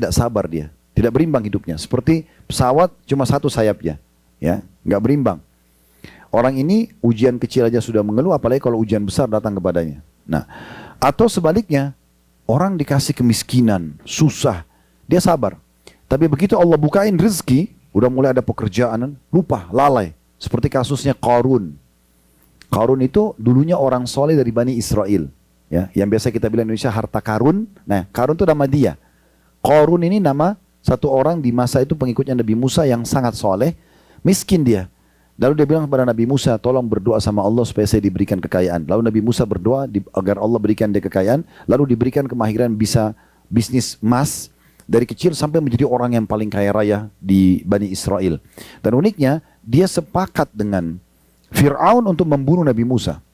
tidak sabar dia, tidak berimbang hidupnya. Seperti pesawat cuma satu sayapnya, ya, nggak berimbang. Orang ini ujian kecil aja sudah mengeluh, apalagi kalau ujian besar datang kepadanya. Nah, atau sebaliknya, orang dikasih kemiskinan, susah, dia sabar. Tapi begitu Allah bukain rezeki, udah mulai ada pekerjaan, lupa, lalai. Seperti kasusnya Qarun. Qarun itu dulunya orang soleh dari Bani Israel, ya, yang biasa kita bilang Indonesia harta karun. Nah, Qarun itu nama dia. Qarun ini nama satu orang di masa itu pengikutnya Nabi Musa yang sangat soleh, miskin dia. Lalu dia bilang kepada Nabi Musa, tolong berdoa sama Allah supaya saya diberikan kekayaan. Lalu Nabi Musa berdoa agar Allah berikan dia kekayaan, lalu diberikan kemahiran bisa bisnis emas, dari kecil sampai menjadi orang yang paling kaya raya di Bani Israel. Dan uniknya, dia sepakat dengan Fir'aun untuk membunuh Nabi Musa.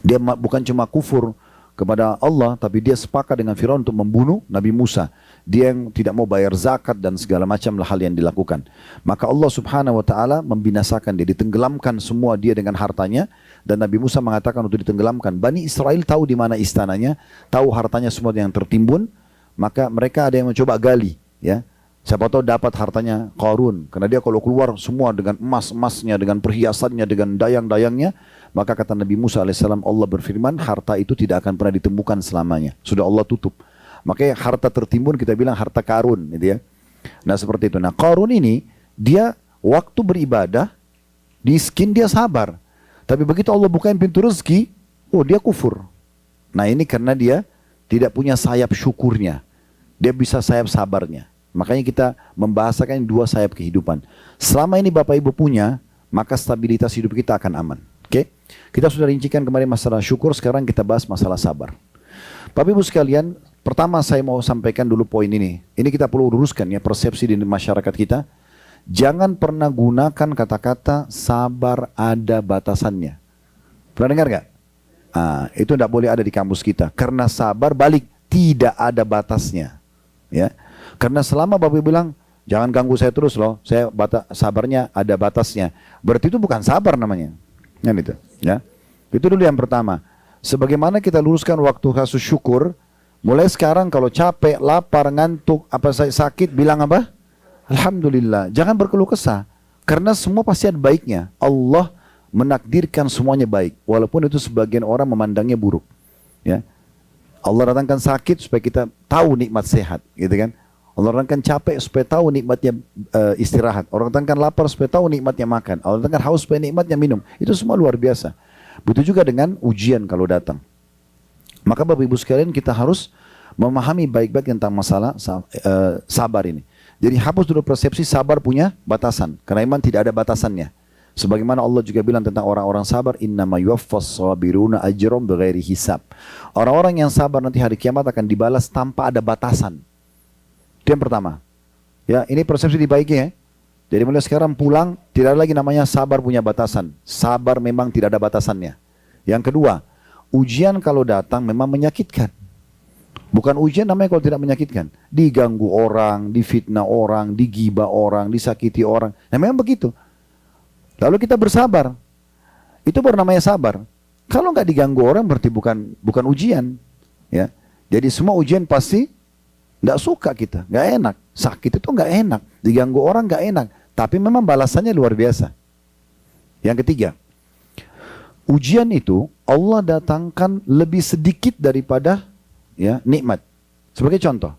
Dia bukan cuma kufur kepada Allah, tapi dia sepakat dengan Fir'aun untuk membunuh Nabi Musa. Dia yang tidak mau bayar zakat dan segala macam hal yang dilakukan. Maka Allah subhanahu wa ta'ala membinasakan dia, ditenggelamkan semua dia dengan hartanya. Dan Nabi Musa mengatakan untuk ditenggelamkan. Bani Israel tahu di mana istananya, tahu hartanya semua yang tertimbun. Maka mereka ada yang mencoba gali, ya. Siapa tahu dapat hartanya Qarun, karena dia kalau keluar semua dengan emas-emasnya, dengan perhiasannya, dengan dayang-dayangnya. Maka kata Nabi Musa alaihissalam, Allah berfirman, harta itu tidak akan pernah ditemukan selamanya. Sudah Allah tutup. Makanya harta tertimbun kita bilang harta karun, gitu ya. Nah seperti itu. Nah Qarun ini, dia waktu beribadah, miskin dia sabar. Tapi begitu Allah bukain pintu rezeki, oh dia kufur. Nah ini karena dia tidak punya sayap syukurnya. Dia bisa sayap sabarnya. Makanya kita membahasakan dua sayap kehidupan. Selama ini Bapak Ibu punya, maka stabilitas hidup kita akan aman. Oke? Kita sudah rincikan kemarin masalah syukur, sekarang kita bahas masalah sabar. Bapak Ibu sekalian, pertama saya mau sampaikan dulu poin ini. Ini kita perlu luruskan ya, persepsi di masyarakat kita. Jangan pernah gunakan kata-kata sabar ada batasannya. Pernah dengar gak? Itu tidak boleh ada di kamus kita. Karena sabar balik, tidak ada batasnya. Ya. Karena selama Bapak bilang, jangan ganggu saya terus loh, sabarnya ada batasnya. Berarti itu bukan sabar namanya. Itu, ya. Itu dulu yang pertama. Sebagaimana kita luruskan waktu kasus syukur, mulai sekarang kalau capek, lapar, ngantuk, apa sakit, bilang apa? Alhamdulillah. Jangan berkeluh kesah. Karena semua pasti ada baiknya. Allah menakdirkan semuanya baik. Walaupun itu sebagian orang memandangnya buruk. Ya. Allah datangkan sakit supaya kita tahu nikmat sehat. Gitu kan. Allah datangkan capek supaya tahu nikmatnya istirahat. Allah datangkan lapar supaya tahu nikmatnya makan. Allah datangkan haus supaya nikmatnya minum. Itu semua luar biasa. Begitu juga dengan ujian kalau datang. Maka Bapak Ibu sekalian kita harus memahami baik-baik tentang masalah sabar ini. Jadi hapus dulu persepsi sabar punya batasan. Karena iman tidak ada batasannya. Sebagaimana Allah juga bilang tentang orang-orang sabar, innama yuwaffas sabiruna ajrum bighairi hisab. Orang-orang yang sabar nanti hari kiamat akan dibalas tanpa ada batasan. Itu yang pertama. Ya, ini persepsi dibaiki ya. Jadi mulai sekarang pulang tidak ada lagi namanya sabar punya batasan. Sabar memang tidak ada batasannya. Yang kedua, ujian kalau datang memang menyakitkan. Bukan ujian namanya kalau tidak menyakitkan. Diganggu orang, difitnah orang, digibah orang, disakiti orang. Nah memang begitu. Lalu kita bersabar. Itu baru namanya sabar. Kalau nggak diganggu orang berarti bukan ujian. Ya. Jadi semua ujian pasti nggak suka kita, nggak enak. Sakit itu nggak enak, diganggu orang nggak enak. Tapi memang balasannya luar biasa. Yang ketiga, ujian itu Allah datangkan lebih sedikit daripada ya nikmat. Sebagai contoh,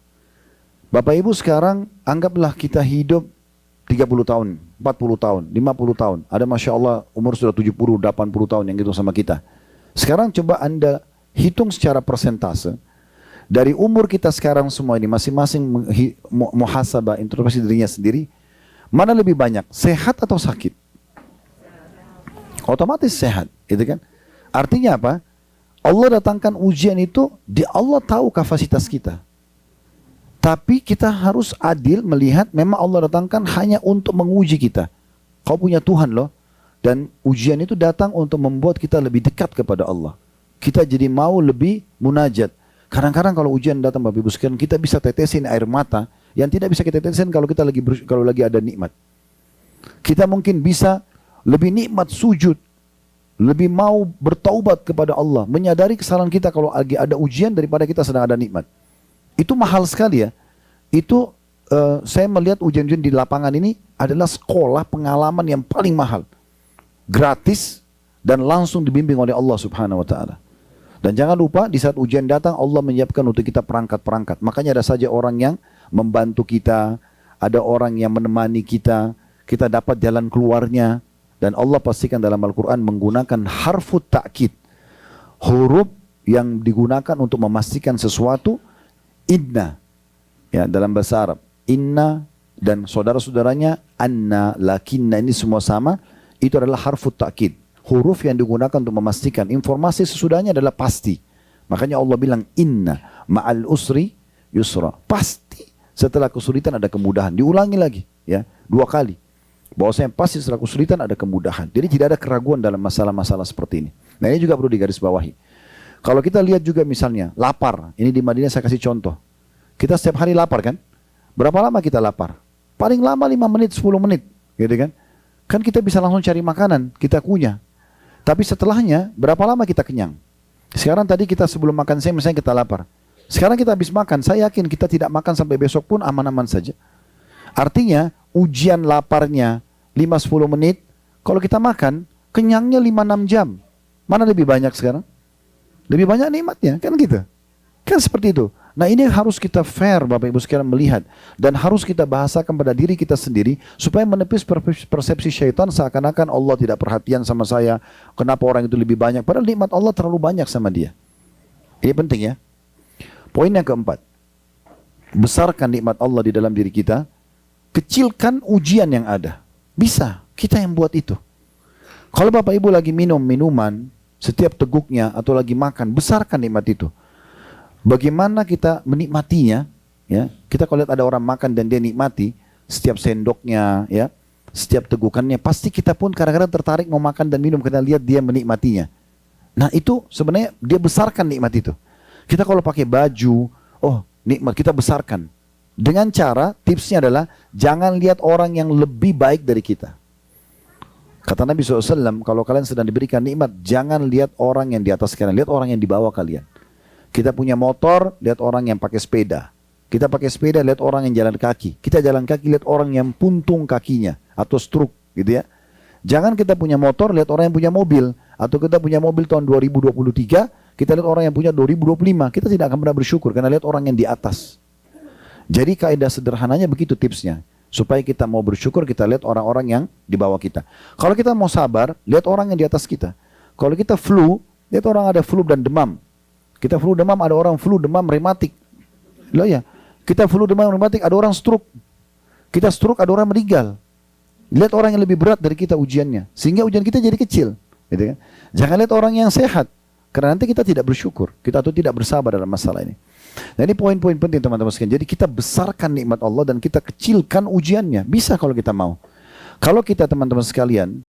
Bapak Ibu sekarang anggaplah kita hidup 30 tahun, 40 tahun, 50 tahun. Ada Masya Allah umur sudah 70, 80 tahun yang gitu sama kita. Sekarang coba Anda hitung secara persentase. Dari umur kita sekarang semua ini masing-masing muhasabah, introspeksi dirinya sendiri. Mana lebih banyak, sehat atau sakit? Otomatis sehat, gitu kan? Artinya apa? Allah datangkan ujian itu, Allah tahu kapasitas kita. Tapi kita harus adil melihat memang Allah datangkan hanya untuk menguji kita. Kau punya Tuhan loh. Dan ujian itu datang untuk membuat kita lebih dekat kepada Allah. Kita jadi mau lebih munajat. Kadang-kadang kalau ujian datang Bapak Ibu sekalian, kita bisa tetesin air mata yang tidak bisa kita tetesin kalau kita lagi ada nikmat. Kita mungkin bisa lebih nikmat sujud, lebih mau bertaubat kepada Allah, menyadari kesalahan kita kalau lagi ada ujian daripada kita sedang ada nikmat. Itu mahal sekali ya. Itu saya melihat ujian-ujian di lapangan ini adalah sekolah pengalaman yang paling mahal. Gratis dan langsung dibimbing oleh Allah Subhanahu wa taala. Dan jangan lupa di saat ujian datang Allah menyiapkan untuk kita perangkat-perangkat. Makanya ada saja orang yang membantu kita, ada orang yang menemani kita dapat jalan keluarnya. Dan Allah pastikan dalam Al-Quran menggunakan harfut ta'kid. Huruf yang digunakan untuk memastikan sesuatu. Inna, ya, dalam bahasa Arab. Inna dan saudara-saudaranya anna, lakinna, ini semua sama. Itu adalah harfut ta'kid. Huruf yang digunakan untuk memastikan informasi sesudahnya adalah pasti. Makanya Allah bilang inna ma'al usri yusra. Pasti setelah kesulitan ada kemudahan. Diulangi lagi, ya, 2 kali. Bahwasanya pasti setelah kesulitan ada kemudahan. Jadi tidak ada keraguan dalam masalah-masalah seperti ini. Nah, ini juga perlu digarisbawahi. Kalau kita lihat juga misalnya lapar. Ini di Madinah saya kasih contoh. Kita setiap hari lapar kan? Berapa lama kita lapar? Paling lama 5 menit, 10 menit, gitu kan? Kan kita bisa langsung cari makanan, kita kunyah. Tapi setelahnya, berapa lama kita kenyang? Sekarang tadi kita sebelum makan siang misalnya kita lapar. Sekarang kita habis makan, saya yakin kita tidak makan sampai besok pun aman-aman saja. Artinya, ujian laparnya 5-10 menit, kalau kita makan, kenyangnya 5-6 jam. Mana lebih banyak sekarang? Lebih banyak nikmatnya, kan gitu. Kan seperti itu. Nah, ini harus kita fair Bapak Ibu sekalian melihat. Dan harus kita bahasakan pada diri kita sendiri supaya menepis persepsi syaitan seakan-akan Allah tidak perhatian sama saya. Kenapa orang itu lebih banyak? Padahal nikmat Allah terlalu banyak sama dia. Ini penting ya. Poin yang keempat. Besarkan nikmat Allah di dalam diri kita. Kecilkan ujian yang ada. Bisa, kita yang buat itu. Kalau Bapak Ibu lagi minum minuman, setiap teguknya atau lagi makan, besarkan nikmat itu. Bagaimana kita menikmatinya, ya? Kita kalau lihat ada orang makan dan dia nikmati setiap sendoknya, ya, setiap tegukannya, pasti kita pun kadang-kadang tertarik mau makan dan minum karena lihat dia menikmatinya. Nah, itu sebenarnya dia besarkan nikmat itu. Kita kalau pakai baju, oh nikmat, kita besarkan. Dengan cara, tipsnya adalah jangan lihat orang yang lebih baik dari kita. Kata Nabi SAW, kalau kalian sedang diberikan nikmat, jangan lihat orang yang di atas kalian, lihat orang yang di bawah kalian. Kita punya motor, lihat orang yang pakai sepeda. Kita pakai sepeda, lihat orang yang jalan kaki. Kita jalan kaki, lihat orang yang puntung kakinya atau stroke, gitu ya. Jangan kita punya motor, lihat orang yang punya mobil. Atau kita punya mobil tahun 2023, kita lihat orang yang punya 2025. Kita tidak akan pernah bersyukur karena lihat orang yang di atas. Jadi kaidah sederhananya begitu tipsnya. Supaya kita mau bersyukur, kita lihat orang-orang yang di bawah kita. Kalau kita mau sabar, lihat orang yang di atas kita. Kalau kita flu, lihat orang ada flu dan demam. Kita flu demam, ada orang flu demam rematik. Loh ya, kita flu demam rematik, ada orang stroke. Kita stroke, ada orang meninggal. Lihat orang yang lebih berat dari kita ujiannya. Sehingga ujian kita jadi kecil. Gitu kan? Jangan lihat orang yang sehat. Karena nanti kita tidak bersyukur. Kita tuh tidak bersabar dalam masalah ini. Nah, ini poin-poin penting teman-teman sekalian. Jadi kita besarkan nikmat Allah dan kita kecilkan ujiannya. Bisa kalau kita mau. Kalau kita teman-teman sekalian